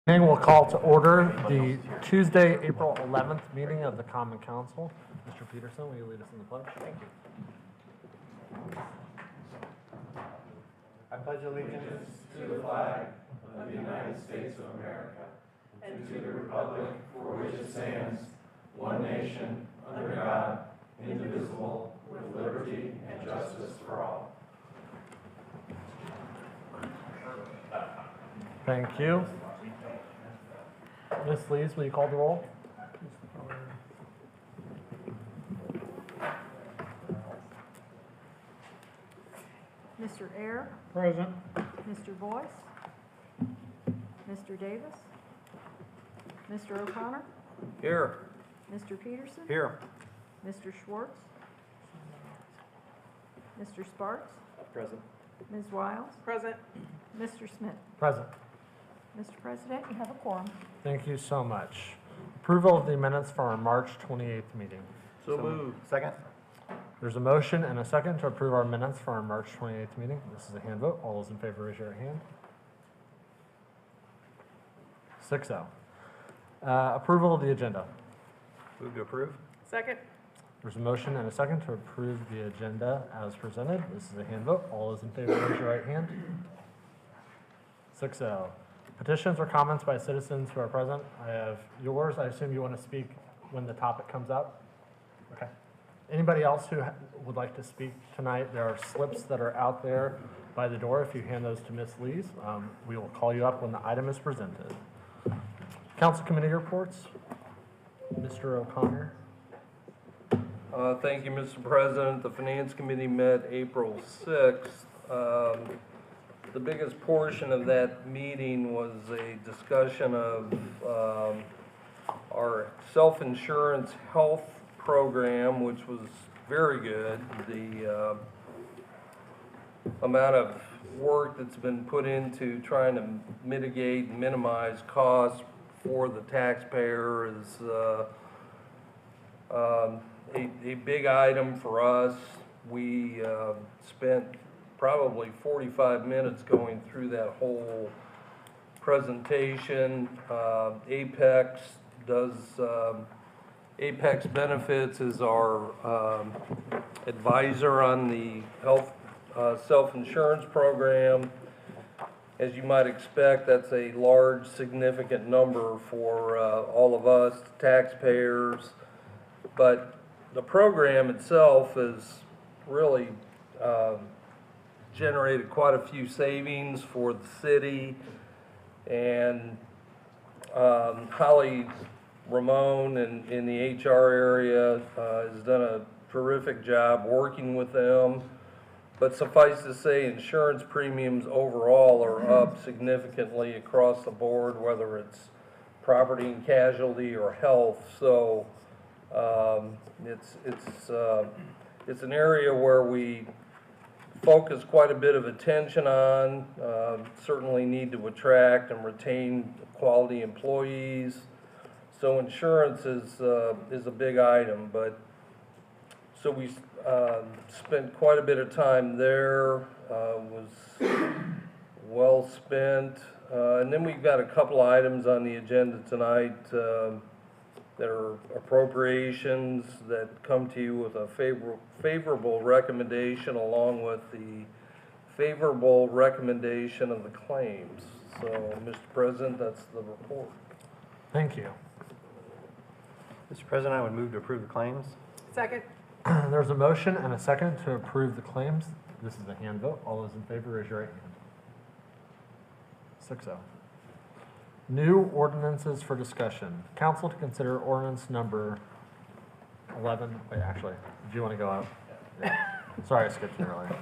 Meeting will call to order the Tuesday, April 11th meeting of the Common Council. Mr. Peterson, will you lead us in the pledge? Thank you. I pledge allegiance to the flag of the United States of America and to the republic for which it stands, one nation, under God, indivisible, with liberty and justice for all. Thank you. Ms. Lees, will you call the roll? Mr. Ayr, Present. Mr. Boyce, Mr. Davis, Mr. O'Connor, Here. Mr. Peterson, Here. Mr. Schwartz, Mr. Sparks, Present. Ms. Wiles, Present. Mr. Smith. Present. Mr. President, you have a quorum. Thank you so much. Approval of the minutes for our March 28th meeting. So moved. Second. There's a motion and a second to approve our minutes for our March 28th meeting. This is a hand vote. All those in favor, raise your hand. 6-0. Approval of the agenda. Move to approve. Second. There's a motion and a second to approve the agenda as presented. This is a hand vote. All those in favor, raise your right hand. 6-0. Petitions or comments by citizens who are present. I have yours. I assume you want to speak when the topic comes up? Okay. Anybody else who would like to speak tonight? There are slips that are out there by the door. If you hand those to Ms. Lees, we will call you up when the item is presented. Council committee reports. Mr. O'Connor. Thank you, Mr. President. The Finance Committee met April 6th. The biggest portion of that meeting was a discussion of our self-insurance health program, which was very good. The amount of work that's been put into trying to mitigate and minimize costs for the taxpayer is a big item for us. We spent probably 45 minutes going through that whole presentation. Apex Benefits is our advisor on the health self-insurance program. As you might expect, that's a large, significant number for all of us taxpayers. But the program itself is really generated quite a few savings for the city, and Holly Ramon in the HR area has done a terrific job working with them. But suffice to say, insurance premiums overall are up significantly across the board, whether it's property and casualty or health. So it's an area where we focus quite a bit of attention on. Certainly need to attract and retain quality employees. So insurance is a big item, but so we spent quite a bit of time there. Was well spent, and then we've got a couple items on the agenda tonight that are appropriations that come to you with a favorable recommendation, along with the favorable recommendation of the claims. So, Mr. President, that's the report. Thank you. Mr. President, I would move to approve the claims. Second. There's a motion and a second to approve the claims. This is a hand vote. All those in favor, raise your right hand. 6-0. New ordinances for discussion. Council to consider ordinance number 11. Wait, actually, do you want to go out? Yeah. Sorry, I skipped you earlier.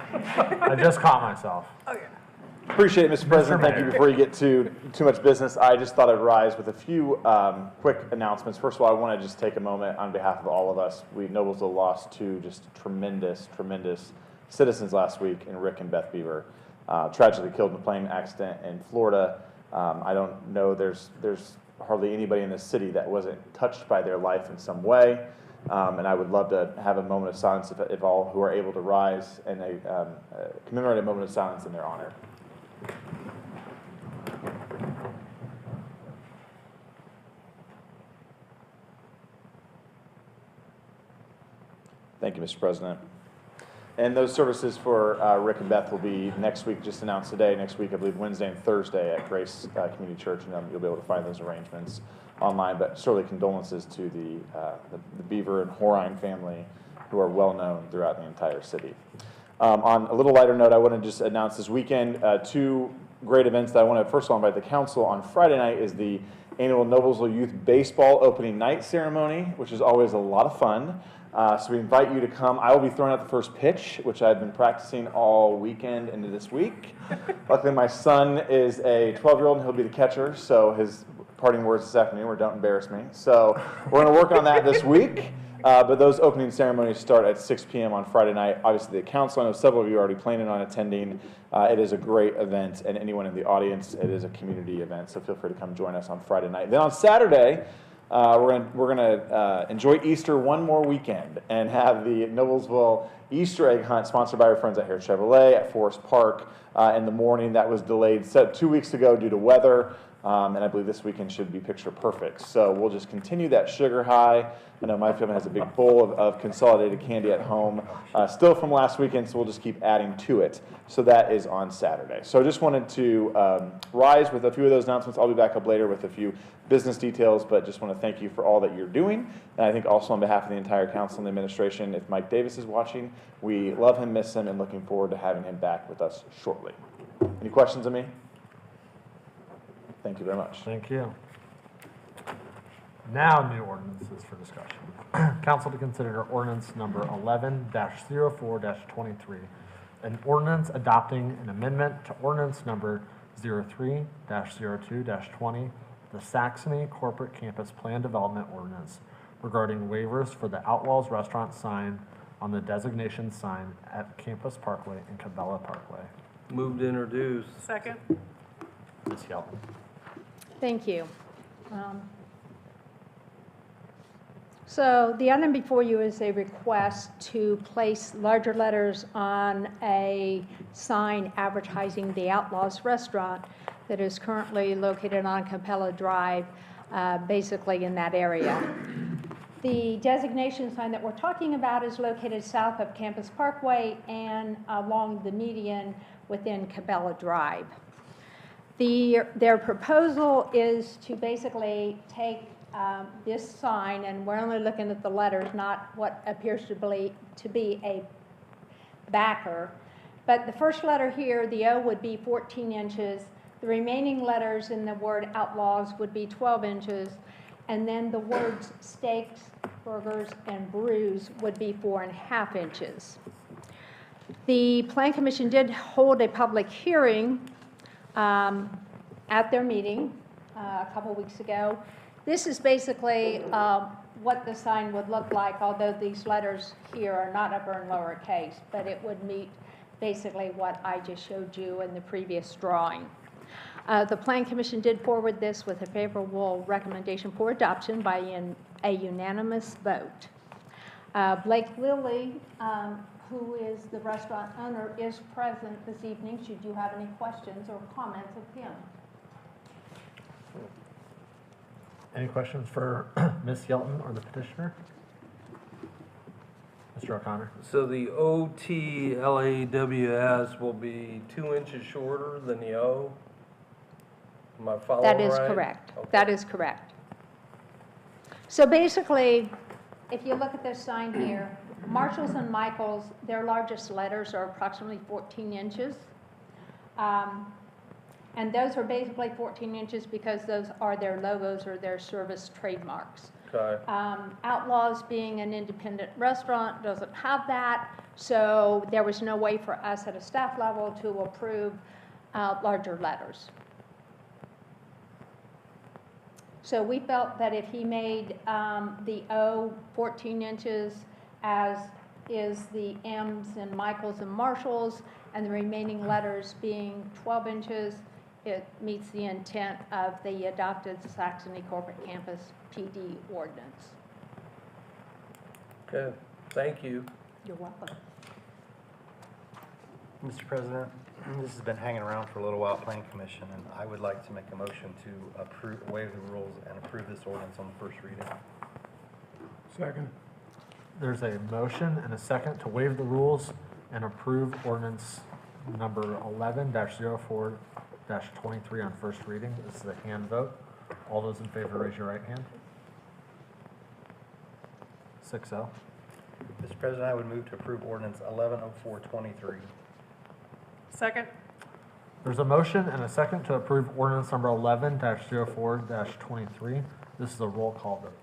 I just caught myself. Oh, yeah. Appreciate it, Mr. President. Thank you. Mayor. Before you get to too much business, I just thought I'd rise with a few quick announcements. First of all, I want to just take a moment on behalf of all of us. Noblesville lost two just tremendous citizens last week in Rick and Beth Beaver. Tragically killed in a plane accident in Florida. I don't know, there's hardly anybody in this city that wasn't touched by their life in some way. And I would love to have a moment of silence if all who are able to rise and commemorate a moment of silence in their honor. Thank you, Mr. President. And those services for Rick and Beth will be next week, just announced today. Next week, I believe Wednesday and Thursday at Grace Community Church, and you'll be able to find those arrangements online. But surely condolences to the Beaver and Horine family, who are well known throughout the entire city. On a little lighter note, I want to just announce this weekend two great events that I want to first of all invite the council. On Friday night is the annual Noblesville Youth Baseball opening night ceremony, which is always a lot of fun. So we invite you to come. I will be throwing out the first pitch, which I've been practicing all weekend into this week. Luckily, my son is a 12-year-old, and he'll be the catcher, so his parting words this afternoon were, "Don't embarrass me." So we're going to work on that this week. But those opening ceremonies start at 6 p.m. on Friday night. Obviously, the council, I know several of you are already planning on attending. It is a great event, and anyone in the audience, it is a community event, so feel free to come join us on Friday night. Then on Saturday, we're gonna enjoy Easter one more weekend and have the Noblesville Easter egg hunt sponsored by our friends at Harris Chevrolet at Forest Park in the morning. That was delayed 2 weeks ago due to weather. And I believe this weekend should be picture perfect. So we'll just continue that sugar high. I know my family has a big bowl of consolidated candy at home, still from last weekend, so we'll just keep adding to it. So that is on Saturday. So I just wanted to rise with a few of those announcements. I'll be back up later with a few business details, but just want to thank you for all that you're doing. And I think also on behalf of the entire council and administration, if Mike Davis is watching, we love him, miss him, and looking forward to having him back with us shortly. Any questions of me? Thank you very much. Thank you. Now, new ordinances for discussion. Council to consider ordinance number 11-04-23, an ordinance adopting an amendment to ordinance number 03-02-20, the Saxony Corporate Campus Plan Development Ordinance regarding waivers for the Outlaws Restaurant sign on the designation sign at Campus Parkway and Cabela Parkway. Move to introduce. Second. Ms. Yelton. Thank you. So the item before you is a request to place larger letters on a sign advertising the Outlaws Restaurant that is currently located on Capella Drive, basically in that area. The designation sign that we're talking about is located south of Campus Parkway and along the median within Cabela Drive. Their proposal is to basically take this sign, and we're only looking at the letters, not what appears to be a backer. But the first letter here, the O, would be 14 inches. The remaining letters in the word outlaws would be 12 inches. And then the words steaks, burgers, and brews would be 4.5 inches. The Plan Commission did hold a public hearing at their meeting a couple weeks ago. This is basically what the sign would look like, although these letters here are not upper and lower case, but it would meet basically what I just showed you in the previous drawing. The Plan Commission did forward this with a favorable recommendation for adoption by a unanimous vote. Blake Lilly, who is the restaurant owner, is present this evening, should you have any questions or comments of him. Any questions for Ms. Yelton or the petitioner? Mr. O'Connor? So the OTLAWS will be 2 inches shorter than the O? Am I following right? That is correct. Okay. That is correct. So basically, if you look at this sign here, Marshalls and Michaels, their largest letters are approximately 14 inches. And those are basically 14 inches because those are their logos or their service trademarks. Okay. Outlaws, being an independent restaurant, doesn't have that, so there was no way for us at a staff level to approve larger letters. So we felt that if he made the O 14 inches, as is the M's in Michaels and Marshalls, and the remaining letters being 12 inches, it meets the intent of the adopted Saxony Corporate Campus PD ordinance. Okay, thank you. You're welcome. Mr. President, this has been hanging around for a little while, Planning Commission, and I would like to make a motion to waive the rules and approve this ordinance on the first reading. Second. there's a motion and a second to waive the rules and approve ordinance number 11-04-23 on first reading. This is a hand vote. All those in favor, raise your right hand. 6-0. Mr. President, I would move to approve ordinance 110423. Second. There's a motion and a second to approve ordinance number 11-04-23. This is a roll call vote.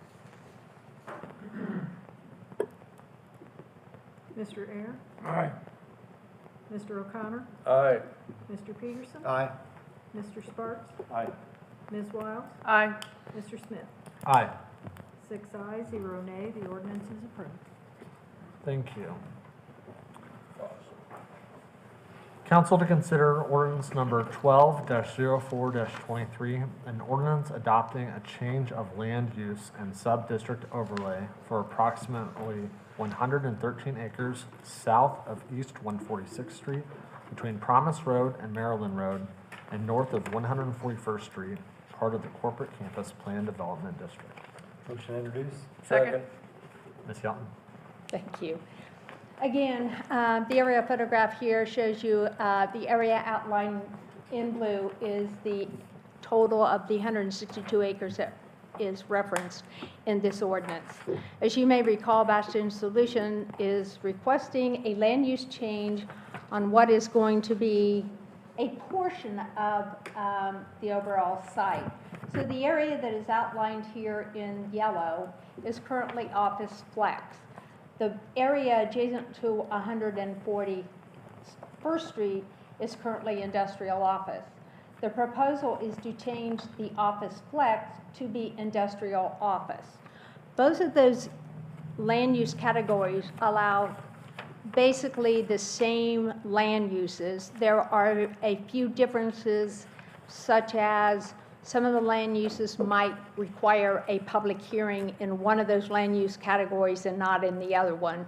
Mr. Ayer? Aye. Mr. O'Connor? Aye. Mr. Peterson? Aye. Mr. Sparks? Aye. Ms. Wiles? Aye. Mr. Smith? Aye. 6 ayes, 0 nay, the ordinance is approved. Thank you. Council to consider ordinance number 12-04-23, an ordinance adopting a change of land use and sub-district overlay for approximately 113 acres south of East 146th Street between Promise Road and Maryland Road and north of 141st Street, part of the corporate campus plan development district. Motion to introduce. Second. Ms. Yelton? Thank you. Again, the aerial photograph here shows you the area outlined in blue is the total of the 162 acres that is referenced in this ordinance. As you may recall, Bastion Solution is requesting a land use change on what is going to be a portion of the overall site. So the area that is outlined here in yellow is currently office flex. The area adjacent to 141st Street is currently industrial office. The proposal is to change the office flex to be industrial office. Both of those land use categories allow basically the same land uses. There are a few differences, such as some of the land uses might require a public hearing in one of those land use categories and not in the other one.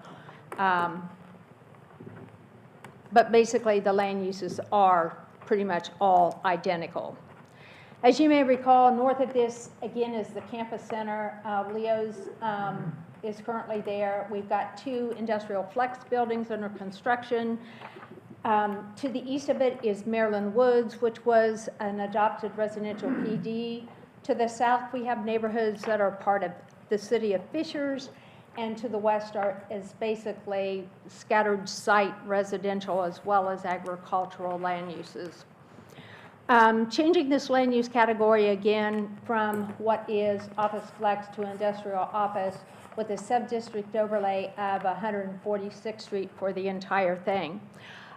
But basically, the land uses are pretty much all identical. As you may recall, north of this, again, is the campus center. Leo's is currently there. We've got 2 industrial flex buildings under construction. To the east of it is Maryland Woods, which was an adopted residential PD. To the south, we have neighborhoods that are part of the city of Fishers, and to the west is basically scattered site residential as well as agricultural land uses. Changing this land use category again from what is office flex to industrial office with a sub-district overlay of 146th Street for the entire thing.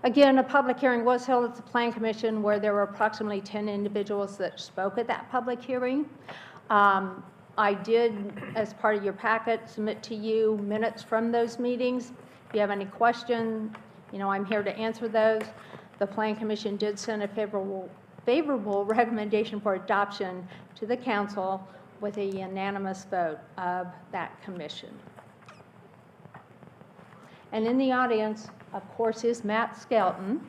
Again, a public hearing was held at the Plan Commission where there were approximately 10 individuals that spoke at that public hearing. I did, as part of your packet, submit to you minutes from those meetings. If you have any questions, I'm here to answer those. The Plan Commission did send a favorable recommendation for adoption to the council with a unanimous vote of that commission. And in the audience, of course, is Matt Skelton.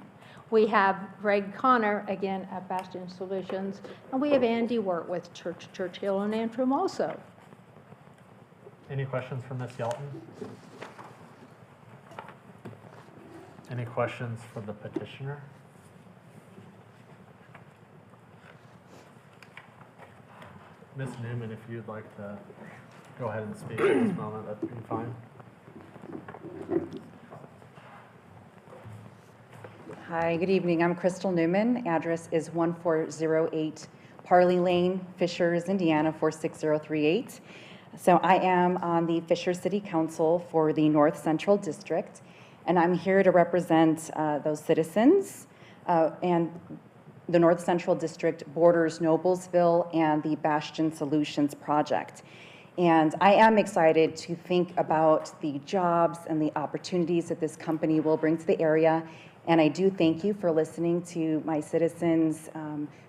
We have Greg Connor, again, at Bastion Solutions, and we have Andy Wirt with Churchill and Antrim also. Any questions for Ms. Yelton? Any questions for the petitioner? Ms. Newman, if you'd like to go ahead and speak at this moment, that'd be fine. Hi, good evening. I'm Crystal Newman. Address is 1408 Parley Lane, Fishers, Indiana 46038. So I am on the Fishers City Council for the North Central District, and I'm here to represent those citizens. And the North Central District borders Noblesville and the Bastion Solutions project. And I am excited to think about the jobs and the opportunities that this company will bring to the area. And I do thank you for listening to my citizens,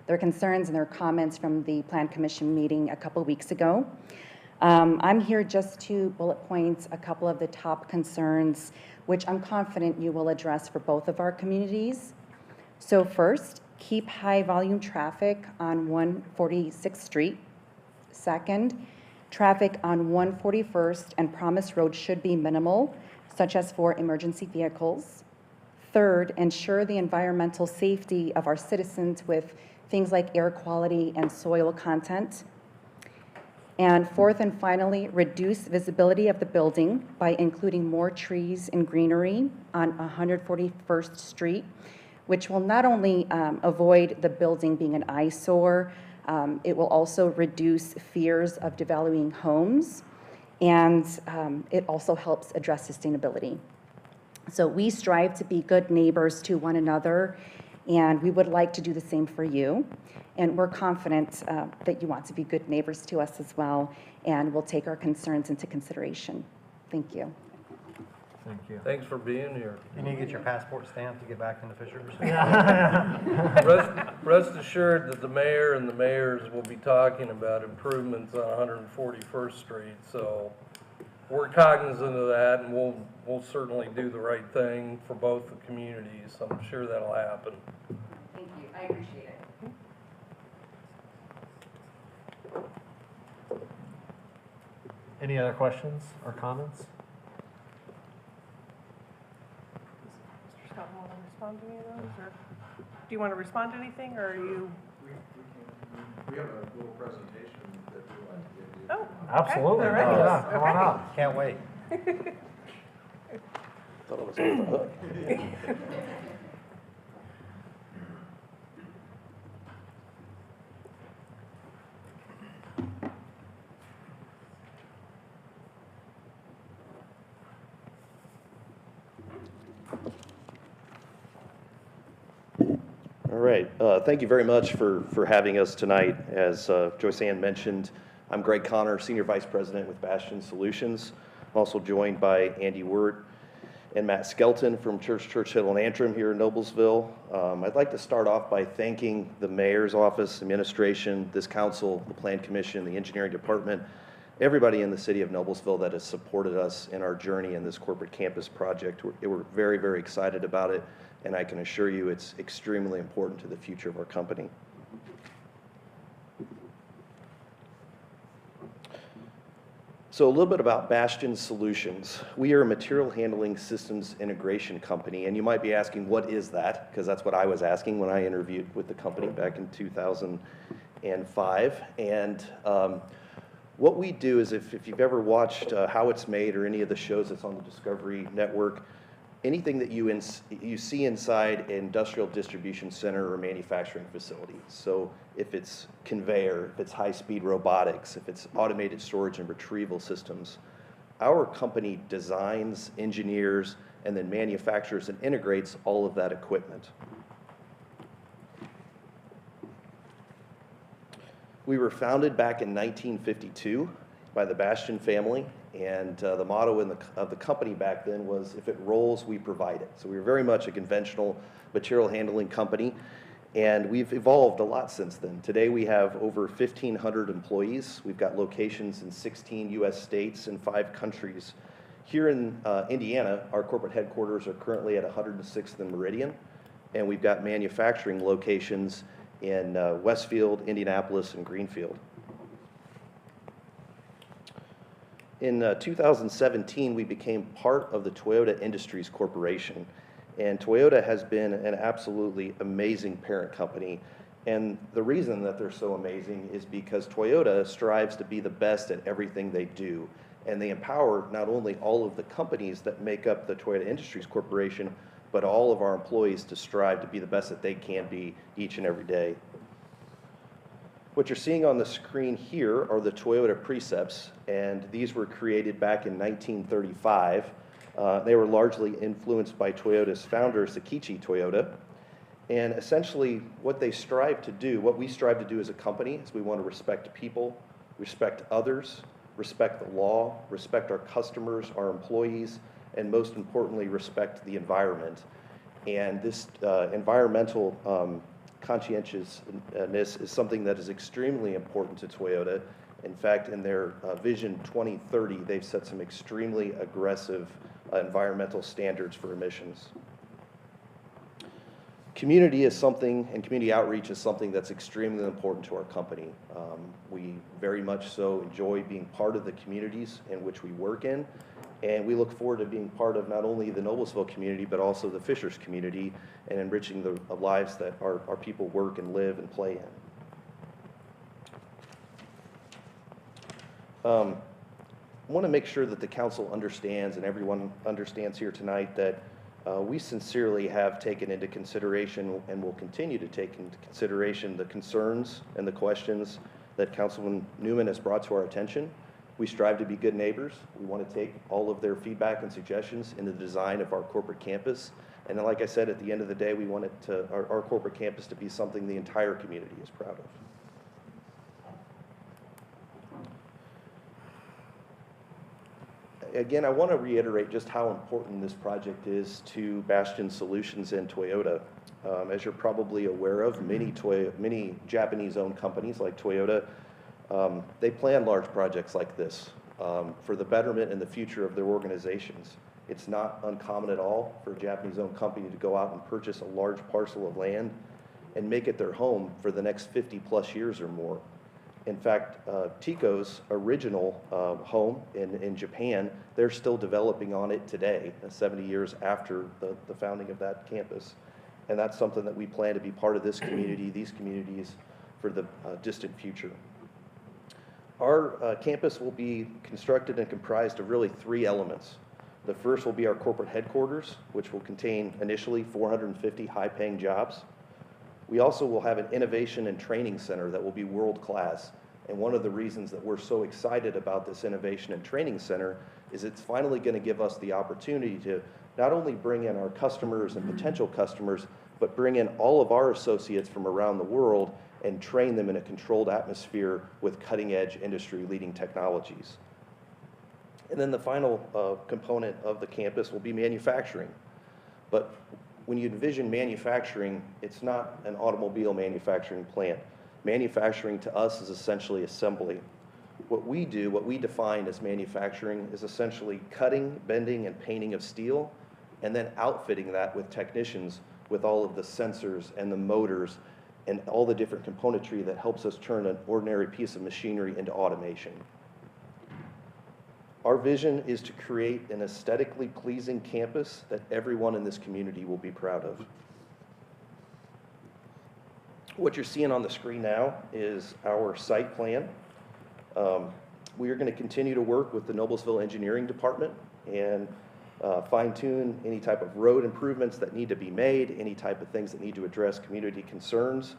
their concerns and their comments from the Plan Commission meeting a couple weeks ago. I'm here just to bullet point a couple of the top concerns, which I'm confident you will address for both of our communities. So first, keep high volume traffic on 146th Street. Second, Traffic on 141st and Promise Road should be minimal, such as for emergency vehicles. Third, ensure the environmental safety of our citizens with things like air quality and soil content. And fourth and finally, reduce visibility of the building by including more trees and greenery on 141st Street, which will not only avoid the building being an eyesore, it will also reduce fears of devaluing homes, and it also helps address sustainability. So we strive to be good neighbors to one another, and we would like to do the same for you. And we're confident that you want to be good neighbors to us as well, and we'll take our concerns into consideration. Thank you. Thank you. Thanks for being here. You need to get your passport stamped to get back into Fishers? Rest assured that the mayor and the mayors will be talking about improvements on 141st Street, so we're cognizant of that, and we'll certainly do the right thing for both the communities. I'm sure that'll happen. Thank you. I appreciate it. Any other questions or comments? Mr. Scott, want to respond to any of those, or do you want to respond to anything, or are you? We have a little presentation that we'd like to give you. Oh, Absolutely. all right. Yeah, come on Okay. up. Can't wait. Thought it was off the hook. All right. Thank you very much for having us tonight. As Joyce Ann mentioned, I'm Greg Connor, Senior Vice President with Bastion Solutions. I'm also joined by Andy Wirt and Matt Skelton from Churchill and Antrim here in Noblesville. I'd like to start off by thanking the Mayor's Office, administration, this council, the Plan Commission, the Engineering Department, everybody in the city of Noblesville that has supported us in our journey in this corporate campus project. We're very, very excited about it, and I can assure you it's extremely important to the future of our company. So a little bit about Bastion Solutions. We are a material handling systems integration company, and you might be asking, what is that? Because that's what I was asking when I interviewed with the company back in 2005. And what we do is, if you've ever watched How It's Made or any of the shows that's on the Discovery Network, anything that you see inside an industrial distribution center or manufacturing facility. So if it's conveyor, if it's high-speed robotics, if it's automated storage and retrieval systems, our company designs, engineers, and then manufactures and integrates all of that equipment. We were founded back in 1952 by the Bastion family, and the motto of the company back then was, if it rolls, we provide it. So we were very much a conventional material handling company, and we've evolved a lot since then. Today we have over 1,500 employees. We've got locations in 16 U.S. states and 5 countries. Here in Indiana, our corporate headquarters are currently at 106th and Meridian, and we've got manufacturing locations in Westfield, Indianapolis, and Greenfield. In 2017, we became part of the Toyota Industries Corporation, and Toyota has been an absolutely amazing parent company. And the reason that they're so amazing is because Toyota strives to be the best at everything they do, and they empower not only all of the companies that make up the Toyota Industries Corporation, but all of our employees to strive to be the best that they can be each and every day. What you're seeing on the screen here are the Toyota precepts, and these were created back in 1935. They were largely influenced by Toyota's founder, Sakichi Toyota. And essentially what they strive to do, what we strive to do as a company, is we want to respect people, respect others, respect the law, respect our customers, our employees, and most importantly, respect the environment. And this environmental conscientiousness is something that is extremely important to Toyota. In fact, in their Vision 2030, they've set some extremely aggressive environmental standards for emissions. Community is something, and community outreach is something that's extremely important to our company. We very much so enjoy being part of the communities in which we work in, and we look forward to being part of not only the Noblesville community, but also the Fishers community, and enriching the lives that our people work and live and play in. I want to make sure that the council understands, and everyone understands here tonight, that we sincerely have taken into consideration and will continue to take into consideration the concerns and the questions that Councilman Newman has brought to our attention. We strive to be good neighbors. We want to take all of their feedback and suggestions in the design of our corporate campus. And like I said, at the end of the day, we want it to, our corporate campus to be something the entire community is proud of. Again, I want to reiterate just how important this project is to Bastion Solutions and Toyota. As you're probably aware of, many Japanese-owned companies like Toyota, they plan large projects like this for the betterment and the future of their organizations. It's not uncommon at all for a Japanese-owned company to go out and purchase a large parcel of land and make it their home for the next 50+ years or more. In fact, Tico's original home in Japan, they're still developing on it today, 70 years after the founding of that campus. And that's something that we plan to be part of this community, these communities, for the distant future. Our campus will be constructed and comprised of really 3 elements. The first will be our corporate headquarters, which will contain initially 450 high-paying jobs. We also will have an innovation and training center that will be world-class. And one of the reasons that we're so excited about this innovation and training center is it's finally going to give us the opportunity to not only bring in our customers and potential customers, but bring in all of our associates from around the world and train them in a controlled atmosphere with cutting-edge industry-leading technologies. And then the final component of the campus will be manufacturing. But when you envision manufacturing, it's not an automobile manufacturing plant. Manufacturing to us is essentially assembly. What we do, what we define as manufacturing, is essentially cutting, bending, and painting of steel, and then outfitting that with technicians with all of the sensors and the motors and all the different componentry that helps us turn an ordinary piece of machinery into automation. Our vision is to create an aesthetically pleasing campus that everyone in this community will be proud of. What you're seeing on the screen now is our site plan. We are going to continue to work with the Noblesville Engineering Department and fine-tune any type of road improvements that need to be made, any type of things that need to address community concerns.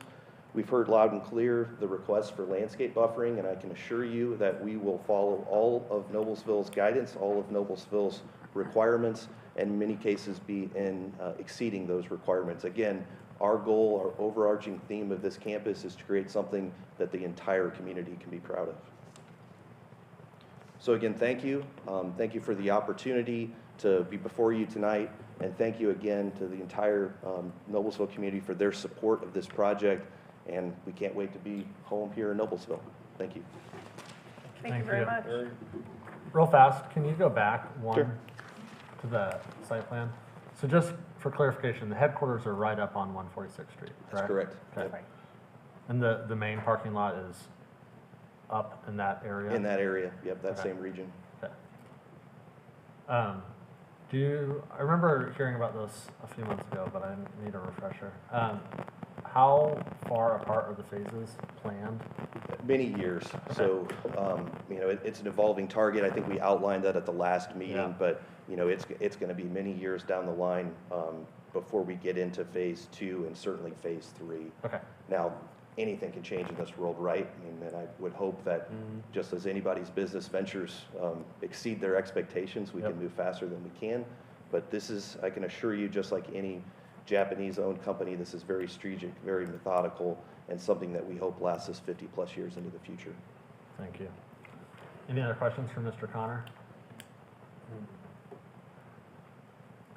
We've heard loud and clear the request for landscape buffering, and I can assure you that we will follow all of Noblesville's guidance, all of Noblesville's requirements, and in many cases be in exceeding those requirements. Again, our goal, our overarching theme of this campus is to create something that the entire community can be proud of. So again, thank you. Thank you for the opportunity to be before you tonight, and thank you again to the entire Noblesville community for their support of this project, and we can't wait to be home here in Noblesville. Thank you. Thank you very much. Real fast, can you go back one Sure. to the site plan? So just for clarification, the headquarters are right up on 146th Street, correct? That's correct. Okay. Yep. And the main parking lot is up in that area? In that area, yep, that Okay. same region. Okay. I remember hearing about this a few months ago, but I need a refresher. How far apart are the phases planned? Many years. So, it's an evolving target. I think we outlined that at the last meeting, Yeah. but, it's going to be many years down the line before we get into phase 2 and certainly phase 3. Okay. Now, anything can change in this world, right? And I would hope that just as anybody's business ventures exceed their expectations, we Yep. can move faster than we can. But this is, I can assure you, just like any Japanese-owned company, this is very strategic, very methodical, and something that we hope lasts us 50+ years into the future. Thank you. Any other questions for Mr. Connor?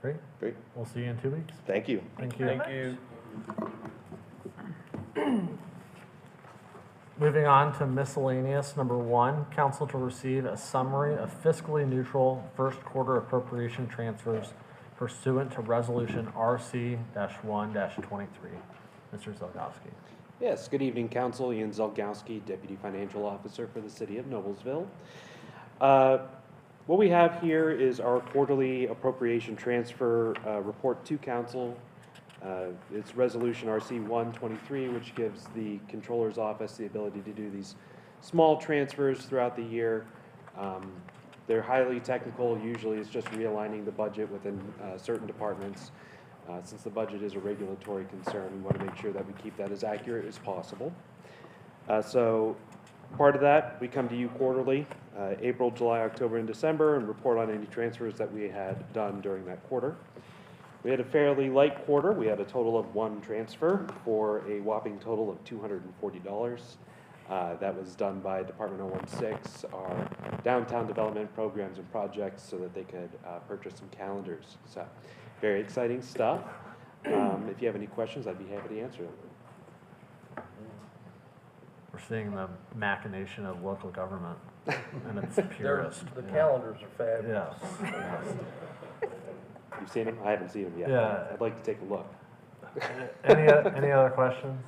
Great. Great. We'll see you in 2 weeks. Thank you. Thank you. Thank you. Moving on to miscellaneous, number 1, council to receive a summary of fiscally neutral first quarter appropriation transfers pursuant to Resolution RC-1-23. Mr. Zelgowski. Yes, good evening, Council. Ian Zelgowski, Deputy Financial Officer for the City of Noblesville. What we have here is our quarterly appropriation transfer report to Council. It's Resolution RC-123, which gives the Controller's Office the ability to do these small transfers throughout the year. They're highly technical. Usually it's just realigning the budget within certain departments. Since the budget is a regulatory concern, we want to make sure that we keep that as accurate as possible. So part of that, we come to you quarterly, April, July, October, and December, and report on any transfers that we had done during that quarter. We had a fairly light quarter. We had a total of 1 transfer for a whopping total of $240. That was done by Department 016, our downtown development programs and projects, so that they could purchase some calendars. So very exciting stuff. If you have any questions, I'd be happy to answer them. We're seeing the machination of local government and its purest. The calendars are fabulous. Yes. You've seen them? I haven't seen them yet. Yeah. I'd like to take a look. Any other questions?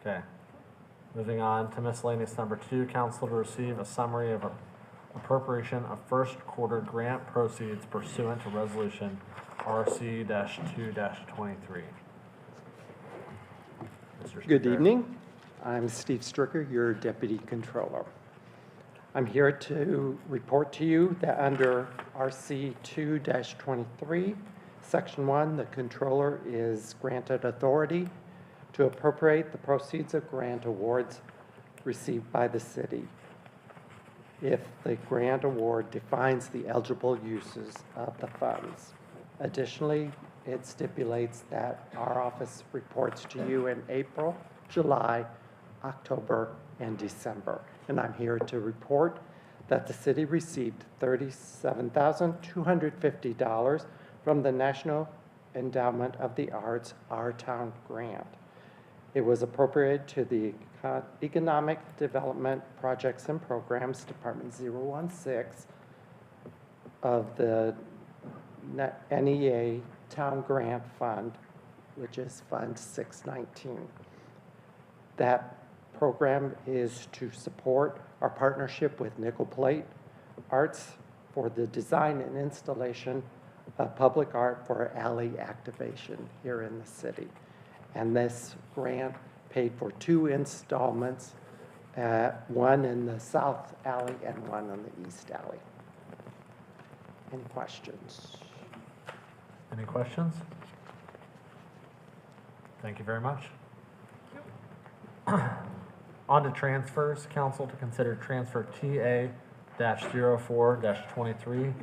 Okay. Moving on to miscellaneous number 2, council to receive a summary of appropriation of first quarter grant proceeds pursuant to Resolution RC-2-23. Good evening. I'm Steve Stricker, your Deputy Controller. I'm here to report to you that under RC 2-23, Section 1, the Controller is granted authority to appropriate the proceeds of grant awards received by the city if the grant award defines the eligible uses of the funds. Additionally, it stipulates that our office reports to you in April, July, October, and December. And I'm here to report that the city received $37,250 from the National Endowment of the Arts, Our Town Grant. It was appropriated to the Economic Development Projects and Programs Department 016 of the NEA Town Grant Fund, which is Fund 619. That program is to support our partnership with Nickel Plate Arts for the design and installation of public art for alley activation here in the city. And this grant paid for 2 installments, one in the south alley and one in the east alley. Any questions? Any questions? Thank you very much. On to transfers. Council to consider transfer TA-04-23,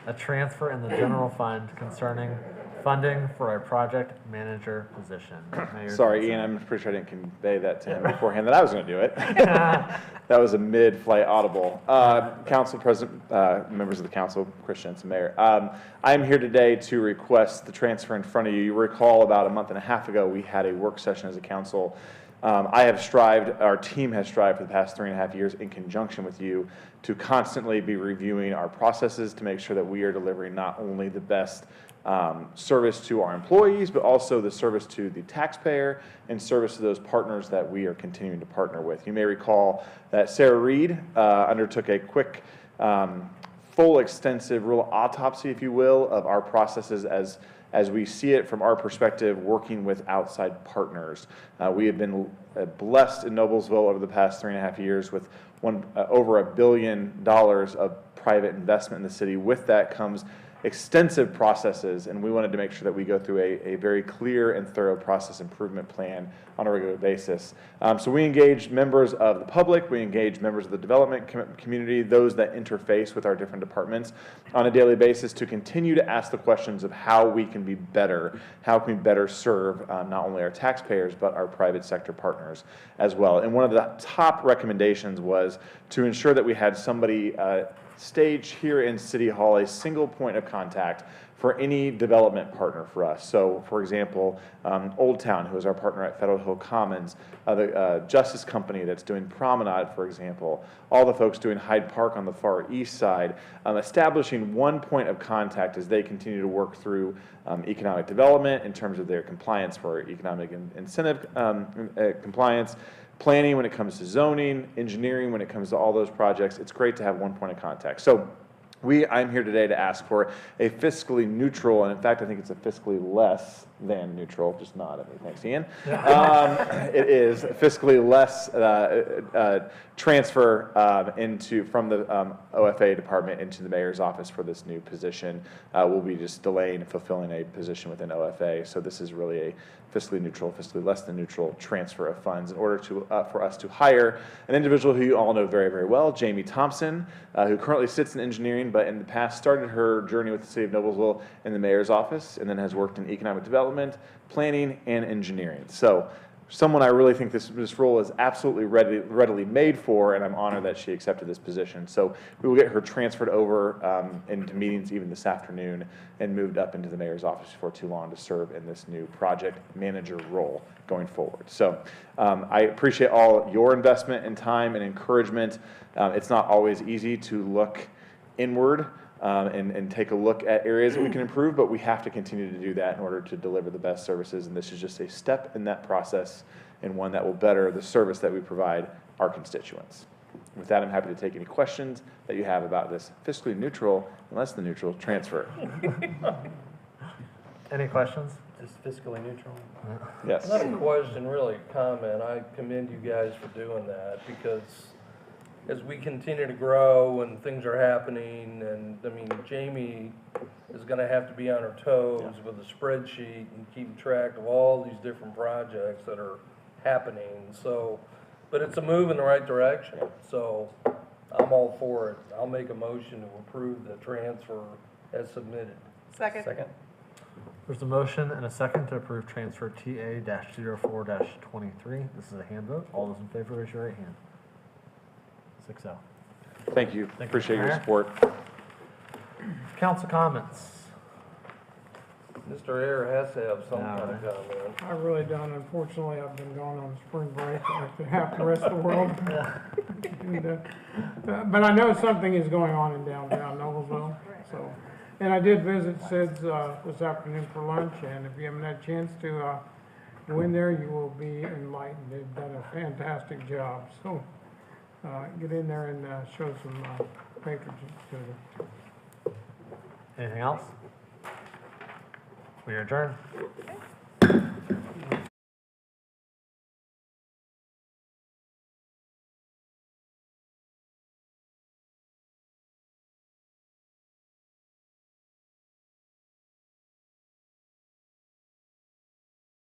a transfer in the general fund concerning funding for a project manager position. Mayor Sorry, Johnson. Ian, I'm pretty sure I didn't convey that to him beforehand that I was going to do it. That was a mid-flight audible. Council President, members of the council, Christians, and Mayor. I am here today to request the transfer in front of you. You recall about a month and a half ago, we had a work session as a council. Our team has strived for the past 3.5 years in conjunction with you to constantly be reviewing our processes to make sure that we are delivering not only the best service to our employees, but also the service to the taxpayer and service to those partners that we are continuing to partner with. You may recall that Sarah Reed undertook a quick, full, extensive real autopsy, if you will, of our processes as we see it from our perspective, working with outside partners. We have been blessed in Noblesville over the past 3.5 years with over $1 billion of private investment in the city. With that comes extensive processes, and we wanted to make sure that we go through a very clear and thorough process improvement plan on a regular basis. So we engage members of the public, we engage members of the development community, those that interface with our different departments on a daily basis to continue to ask the questions of how we can be better, how can we better serve not only our taxpayers, but our private sector partners as well. And one of the top recommendations was to ensure that we had somebody stage here in City Hall a single point of contact for any development partner for us. So, for example, Old Town, who is our partner at Federal Hill Commons, the Justice Company that's doing Promenade, for example, all the folks doing Hyde Park on the far east side, establishing one point of contact as they continue to work through economic development in terms of their compliance for economic incentive compliance, planning when it comes to zoning, engineering when it comes to all those projects. It's great to have one point of contact. So I'm here today to ask for a fiscally neutral, and in fact, I think it's a fiscally less than neutral, just nod at me, thanks Ian. It is fiscally less transfer from the OFA department into the mayor's office for this new position. We'll be just delaying fulfilling a position within OFA, so this is really a fiscally neutral, fiscally less than neutral transfer of funds in order to for us to hire an individual who you all know very, very well, Jamie Thompson, who currently sits in engineering, but in the past started her journey with the city of Noblesville in the mayor's office, and then has worked in economic development, planning, and engineering. So someone I really think this role is absolutely readily made for, and I'm honored that she accepted this position. So we will get her transferred over into meetings even this afternoon and moved up into the mayor's office before too long to serve in this new project manager role going forward. So I appreciate all your investment and time and encouragement. It's not always easy to look inward and take a look at areas that we can improve, but we have to continue to do that in order to deliver the best services, and this is just a step in that process and one that will better the service that we provide our constituents. With that, I'm happy to take any questions that you have about this fiscally neutral and less than neutral transfer. Any questions? Just fiscally neutral? Yes. Not a question, really a comment. I commend you guys for doing that, because as we continue to grow and things are happening, and I mean, Jamie is gonna have to be on her toes with a spreadsheet and keeping track of all these different projects that are happening, so, but it's a move in the right direction, so I'm all for it. I'll make a motion to approve the transfer as submitted. Second. There's a motion and a second to approve transfer TA-04-23. This is a hand vote. All those in favor, raise your right hand. 6-0. Thank you. Thank you, Appreciate your Mayor. support. Council comments. Mr. Ayer has to have some Yeah, kind of right. comment. I really don't. Unfortunately, I've been gone on spring break like half the rest of the world. And, but I know something is going on in downtown Noblesville, so. And I did visit Sid's this afternoon for lunch, and if you haven't had a chance to go in there, you will be enlightened. They've done a fantastic job, so get in there and show some patronage to them. Anything else? We are adjourned. Okay.